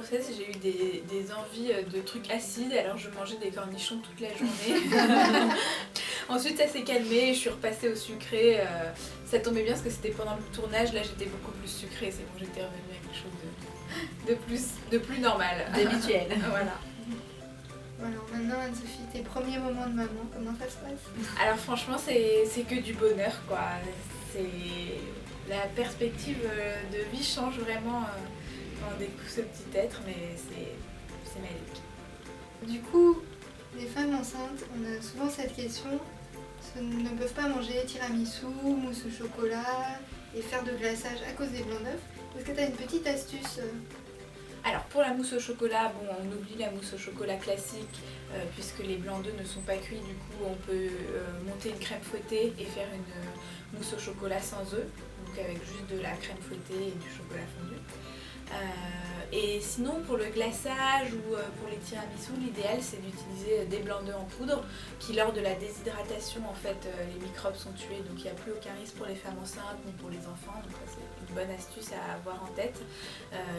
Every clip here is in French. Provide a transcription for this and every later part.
grossesse, j'ai eu des envies de trucs acides, alors je mangeais des cornichons toute la journée. Ensuite ça s'est calmé, je suis repassée au sucré. Ça tombait bien parce que c'était pendant le tournage, là j'étais beaucoup plus sucrée, c'est bon, j'étais revenue à quelque chose de plus normal. D'habituel. Voilà. Alors maintenant, Anne-Sophie, tes premiers moments de maman, comment ça se passe? Alors franchement c'est que du bonheur quoi. La perspective de vie change vraiment quand on découvre ce petit être, mais c'est magique. Du coup, les femmes enceintes, on a souvent cette question, ne peuvent pas manger tiramisu, mousse au chocolat et faire de glaçage à cause des blancs d'œufs. Est-ce que tu as une petite astuce? Alors pour la mousse au chocolat, bon, on oublie la mousse au chocolat classique puisque les blancs d'œufs ne sont pas cuits, du coup on peut monter une crème fouettée et faire une mousse au chocolat sans œufs, donc avec juste de la crème fouettée et du chocolat fondu. Et sinon pour le glaçage ou pour les tiramisu, l'idéal c'est d'utiliser des blancs d'œufs en poudre qui lors de la déshydratation en fait les microbes sont tués, donc il n'y a plus aucun risque pour les femmes enceintes ni pour les enfants, donc ça, c'est une bonne astuce à avoir en tête.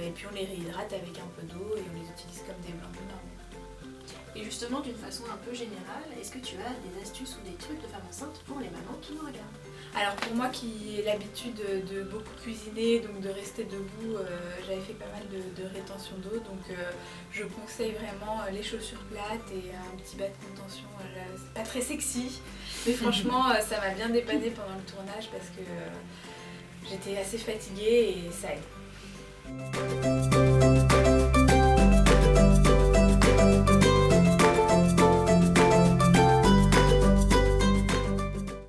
Et puis on les réhydrate avec un peu d'eau et on les utilise comme des blancs d'œufs normaux. Et justement, d'une façon un peu générale, est-ce que tu as des astuces ou des trucs de femmes enceintes pour les mamans qui nous regardent? Alors pour moi qui ai l'habitude de beaucoup cuisiner, donc de rester debout, j'avais fait pas mal de rétention d'eau, donc je conseille vraiment les chaussures plates et un petit bas de contention. C'est pas très sexy, mais franchement ça m'a bien dépanné pendant le tournage parce que j'étais assez fatiguée et ça aide.